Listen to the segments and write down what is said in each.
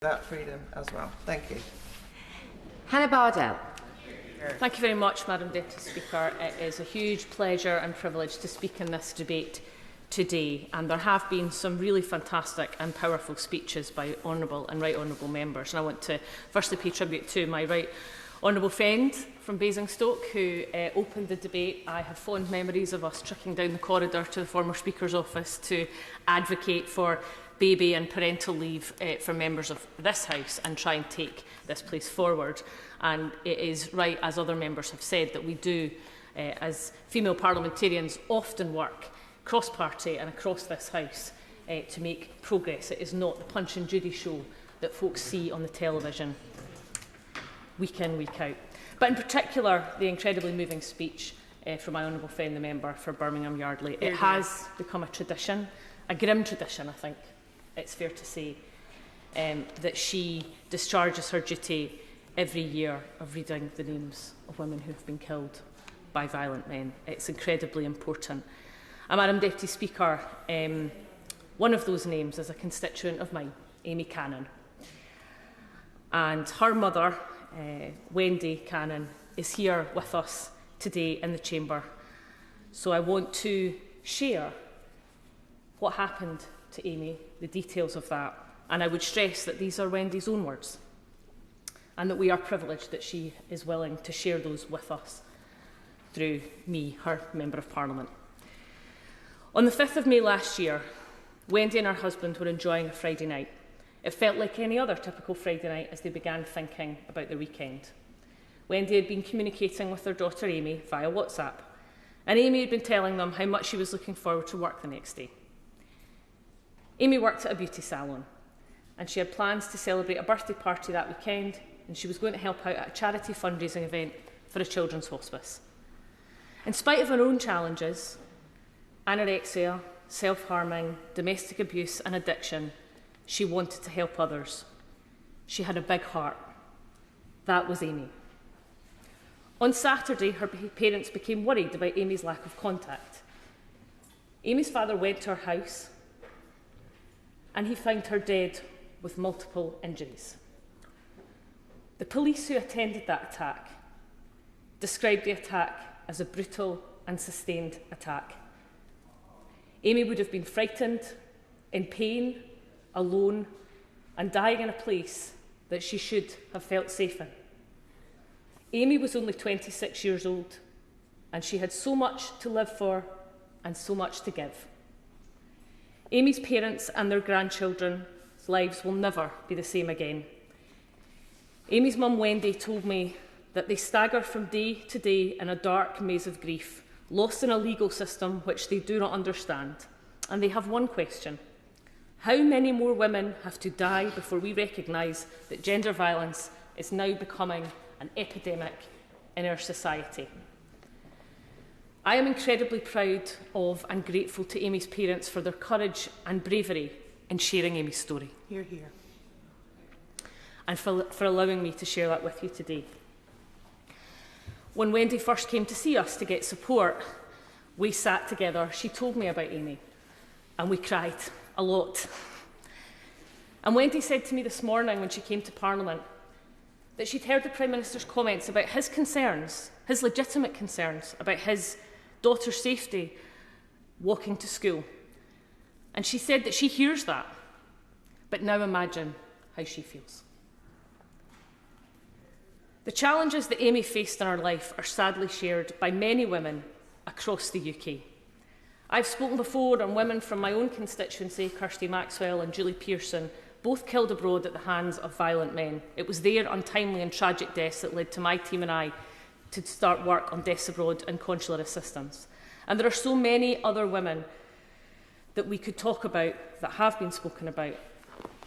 that freedom as well. Thank you. Hannah Bardell. Thank you very much, Madam Deputy Speaker. It is a huge pleasure and privilege to speak in this debate today, and there have been some really fantastic and powerful speeches by honourable and right honourable members. And I want to firstly pay tribute to my right honourable friend from Basingstoke who opened the debate. I have fond memories of us tricking down the corridor to the former Speaker's office to advocate for baby and parental leave for members of this House and try and take this place forward. And it is right, as other members have said, that we do, as female parliamentarians, often work cross-party and across this House to make progress. It is not the Punch and Judy show that folks see on the television week in, week out. But in particular, the incredibly moving speech from my honourable friend, the member for Birmingham Yardley. It has become a tradition, a grim tradition, I think it's fair to say, that she discharges her duty every year of reading the names of women who have been killed by violent men. It's incredibly important. And Madam Deputy Speaker, one of those names is a constituent of mine, Amy Cannon. And her mother, Wendy Cannon, is here with us today in the chamber. So I want to share what happened to Amy, the details of that. And I would stress that these are Wendy's own words, and that we are privileged that she is willing to share those with us through me, her Member of Parliament. On the 5th of May last year, Wendy and her husband were enjoying a Friday night. It felt like any other typical Friday night as they began thinking about the weekend. Wendy had been communicating with their daughter Amy via WhatsApp, and Amy had been telling them how much she was looking forward to work the next day. Amy worked at a beauty salon, and she had plans to celebrate a birthday party that weekend, and she was going to help out at a charity fundraising event for a children's hospice. In spite of her own challenges, anorexia, self-harming, domestic abuse and addiction, she wanted to help others. She had a big heart. That was Amy. On Saturday, her parents became worried about Amy's lack of contact. Amy's father went to her house and he found her dead with multiple injuries. The police who attended that attack described the attack as a brutal and sustained attack. Amy would have been frightened, in pain, alone, and dying in a place that she should have felt safe in. Amy was only 26 years old, and she had so much to live for and so much to give. Amy's parents and their grandchildren's lives will never be the same again. Amy's mum, Wendy, told me that they stagger from day to day in a dark maze of grief, lost in a legal system which they do not understand. And they have one question: how many more women have to die before we recognise that gender violence is now becoming an epidemic in our society? I am incredibly proud of and grateful to Amy's parents for their courage and bravery in sharing Amy's story. Hear, hear. And for allowing me to share that with you today. When Wendy first came to see us to get support, we sat together. She told me about Amy, and we cried a lot. And Wendy said to me this morning when she came to Parliament that she'd heard the Prime Minister's comments about his concerns, his legitimate concerns about his daughter's safety walking to school. And she said that she hears that, but now imagine how she feels. The challenges that Amy faced in her life are sadly shared by many women across the UK. I've spoken before on women from my own constituency, Kirsty Maxwell and Julie Pearson, both killed abroad at the hands of violent men. It was their untimely and tragic deaths that led to my team and I to start work on deaths abroad and consular assistance. And there are so many other women that we could talk about, that have been spoken about,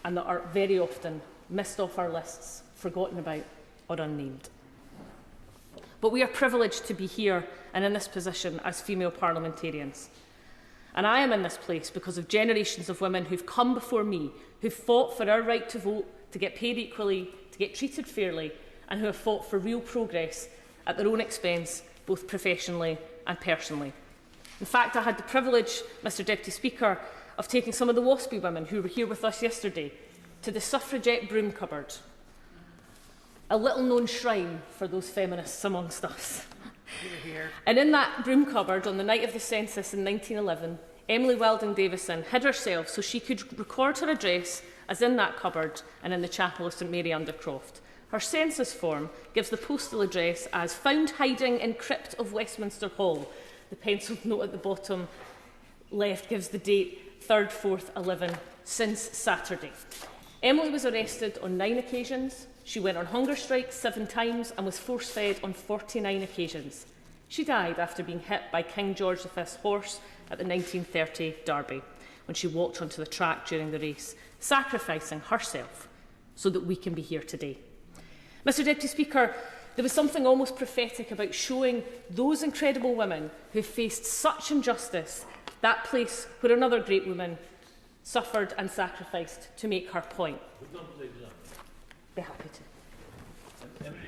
and that are very often missed off our lists, forgotten about, or unnamed. But we are privileged to be here and in this position as female parliamentarians. And I am in this place because of generations of women who've come before me, who've fought for our right to vote, to get paid equally, to get treated fairly, and who have fought for real progress at their own expense, both professionally and personally. In fact, I had the privilege, Mr Deputy Speaker, of taking some of the WASPy women who were here with us yesterday to the suffragette broom cupboard, a little-known shrine for those feminists amongst us. And in that broom cupboard, on the night of the census in 1911, Emily Weldon Davison hid herself so she could record her address as in that cupboard and in the chapel of St Mary Undercroft. Her census form gives the postal address as found hiding in crypt of Westminster Hall. The penciled note at the bottom left gives the date 3rd, 4th, 11, since Saturday. Emily was arrested on 9 occasions. She went on hunger strikes 7 times and was force-fed on 49 occasions. She died after being hit by King George V's horse at the 1930 Derby when she walked onto the track during the race, sacrificing herself so that we can be here today. Mr Deputy Speaker, there was something almost prophetic about showing those incredible women who faced such injustice that place where another great woman suffered and sacrificed to make her point. Be happy to. Emily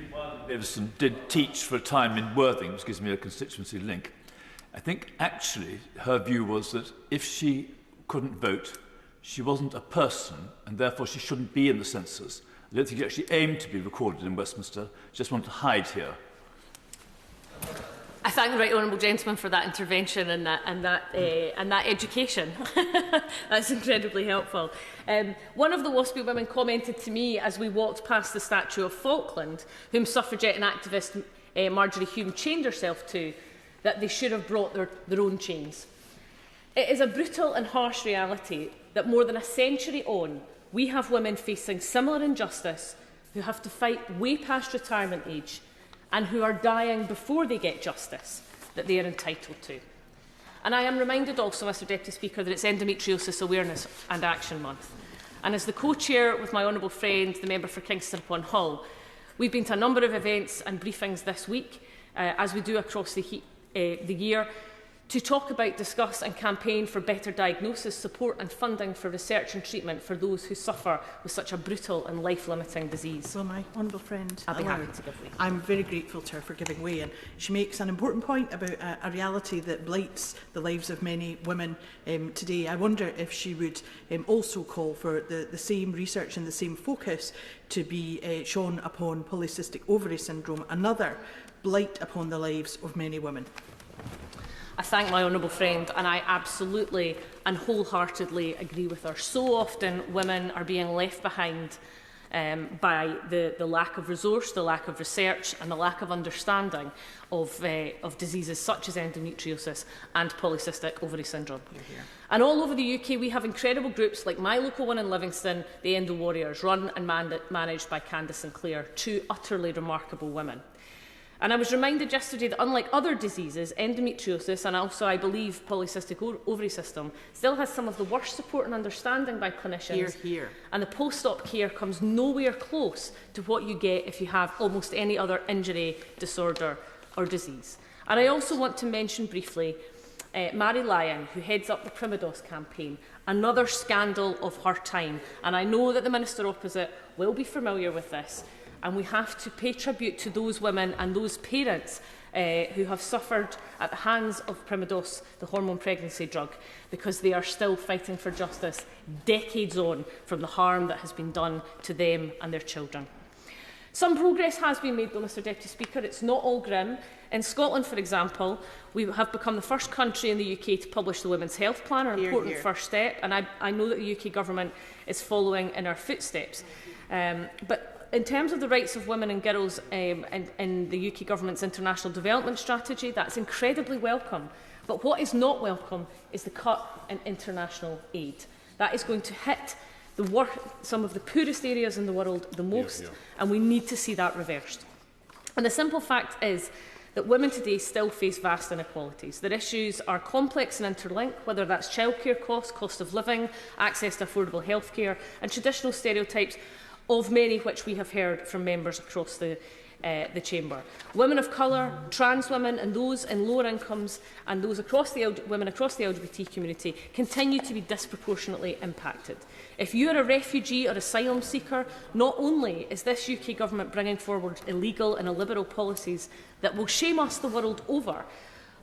Davison did teach for a time in Worthing, which gives me a constituency link. I think actually her view was that if she couldn't vote, she wasn't a person and therefore she shouldn't be in the census. I don't think she actually aimed to be recorded in Westminster, she just wanted to hide here. I thank the right honourable gentleman for that intervention and that education. That's incredibly helpful. One of the WASPy women commented to me as we walked past the statue of Falkland, whom suffragette and activist Marjorie Hume chained herself to, that they should have brought their own chains. It is a brutal and harsh reality that more than a century on, we have women facing similar injustice who have to fight way past retirement age and who are dying before they get justice that they are entitled to. And I am reminded also, Mr Deputy Speaker, that it's Endometriosis Awareness and Action Month. And as the co-chair with my honourable friend, the member for Kingston upon Hull, we've been to a number of events and briefings this week, as we do across the year, to talk about, discuss and campaign for better diagnosis, support and funding for research and treatment for those who suffer with such a brutal and life-limiting disease. Well, my honourable friend, I'll be happy to give way. I'm very grateful to her for giving way, and she makes an important point about a reality that blights the lives of many women today. I wonder if she would also call for the same research and the same focus to be shone upon polycystic ovary syndrome, another blight upon the lives of many women. I thank my honourable friend, and I absolutely and wholeheartedly agree with her. So often women are being left behind by the lack of resource, the lack of research and the lack of understanding of diseases such as endometriosis and polycystic ovary syndrome. And all over the UK we have incredible groups like my local one in Livingston, the Endo Warriors, run and managed by Candice Sinclair, 2 utterly remarkable women. And I was reminded yesterday that unlike other diseases, endometriosis and also, I believe, polycystic ovary system still has some of the worst support and understanding by clinicians. Hear, hear. And the post-op care comes nowhere close to what you get if you have almost any other injury, disorder or disease. And I also want to mention briefly Mary Lyon, who heads up the Primados campaign, another scandal of her time. And I know that the Minister opposite will be familiar with this. And we have to pay tribute to those women and those parents who have suffered at the hands of Primados, the hormone pregnancy drug, because they are still fighting for justice decades on from the harm that has been done to them and their children. Some progress has been made, though, Mr Deputy Speaker. It's not all grim. In Scotland, for example, we have become the first country in the UK to publish the Women's Health Plan, an important first step, and I know that the UK Government is following in our footsteps. But in terms of the rights of women and girls in the UK Government's international development strategy, that's incredibly welcome. But what is not welcome is the cut in international aid. That is going to hit some of the poorest areas in the world the most, and we need to see that reversed. And the simple fact is that women today still face vast inequalities. Their issues are complex and interlinked, whether that's childcare costs, cost of living, access to affordable healthcare, and traditional stereotypes, of many which we have heard from members across the chamber. Women of colour, trans women and those in lower incomes and those women across the LGBT community continue to be disproportionately impacted. If you are a refugee or asylum seeker, not only is this UK Government bringing forward illegal and illiberal policies that will shame us the world over,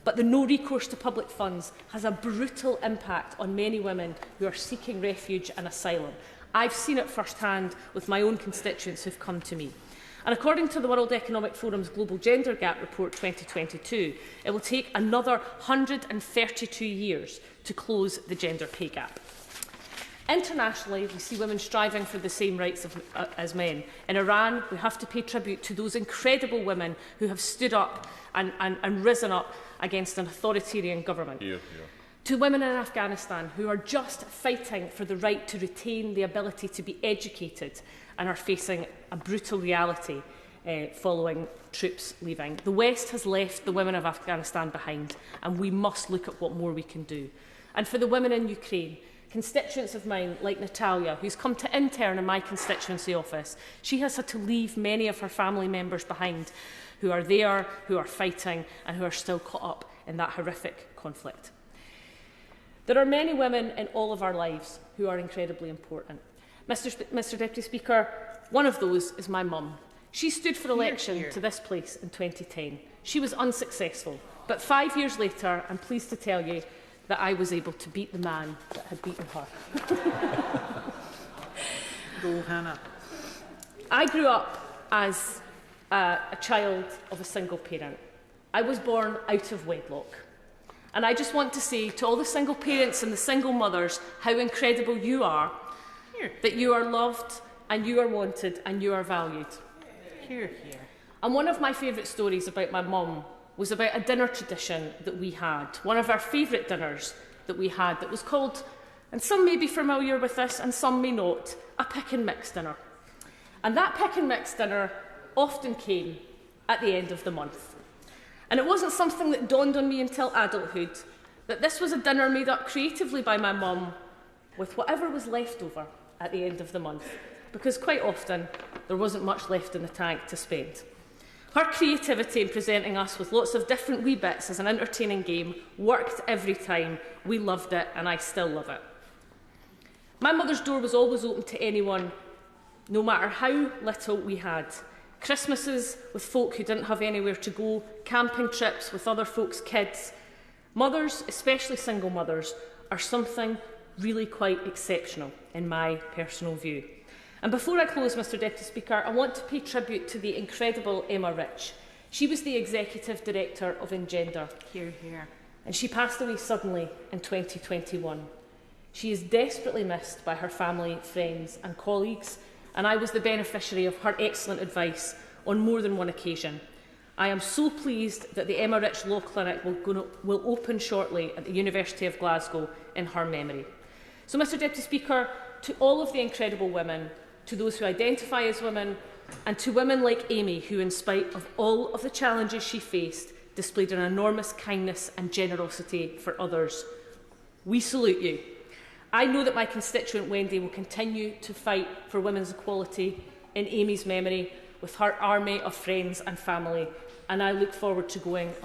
but the no recourse to public funds has a brutal impact on many women who are seeking refuge and asylum. I've seen it firsthand with my own constituents who've come to me. And according to the World Economic Forum's Global Gender Gap Report 2022, it will take another 132 years to close the gender pay gap. Internationally, we see women striving for the same rights as men. In Iran, we have to pay tribute to those incredible women who have stood up and risen up against an authoritarian government. To women in Afghanistan who are just fighting for the right to retain the ability to be educated and are facing a brutal reality following troops leaving. The West has left the women of Afghanistan behind, and we must look at what more we can do. And for the women in Ukraine, constituents of mine, like Natalia, who's come to intern in my constituency office, she has had to leave many of her family members behind who are there, who are fighting, and who are still caught up in that horrific conflict. There are many women in all of our lives who are incredibly important. Mr Deputy Speaker, one of those is my mum. She stood for election to this place in 2010. She was unsuccessful, but 5 years later, I'm pleased to tell you that I was able to beat the man that had beaten her. Go, Hannah. I grew up as a child of a single parent. I was born out of wedlock. And I just want to say to all the single parents and the single mothers how incredible you are, that you are loved and you are wanted and you are valued. And one of my favourite stories about my mum was about a dinner tradition that we had, one of our favourite dinners that we had that was called, and some may be familiar with this and some may not, a pick and mix dinner. And that pick and mix dinner often came at the end of the month. And it wasn't something that dawned on me until adulthood, that this was a dinner made up creatively by my mum with whatever was left over at the end of the month, because quite often there wasn't much left in the tank to spend. Her creativity in presenting us with lots of different wee bits as an entertaining game worked every time. We loved it, and I still love it. My mother's door was always open to anyone, no matter how little we had. Christmases with folk who didn't have anywhere to go, camping trips with other folks' kids. Mothers, especially single mothers, are something really quite exceptional in my personal view. And before I close, Mr Deputy Speaker, I want to pay tribute to the incredible Emma Rich. She was the Executive Director of Engender. And she passed away suddenly in 2021. She is desperately missed by her family, friends and colleagues, and I was the beneficiary of her excellent advice on more than one occasion. I am so pleased that the Emma Rich Law Clinic will open shortly at the University of Glasgow in her memory. So, Mr Deputy Speaker, to all of the incredible women, to those who identify as women, and to women like Amy, who, in spite of all of the challenges she faced, displayed an enormous kindness and generosity for others, we salute you. I know that my constituent Wendy will continue to fight for women's equality in Amy's memory with her army of friends and family, and I look forward to going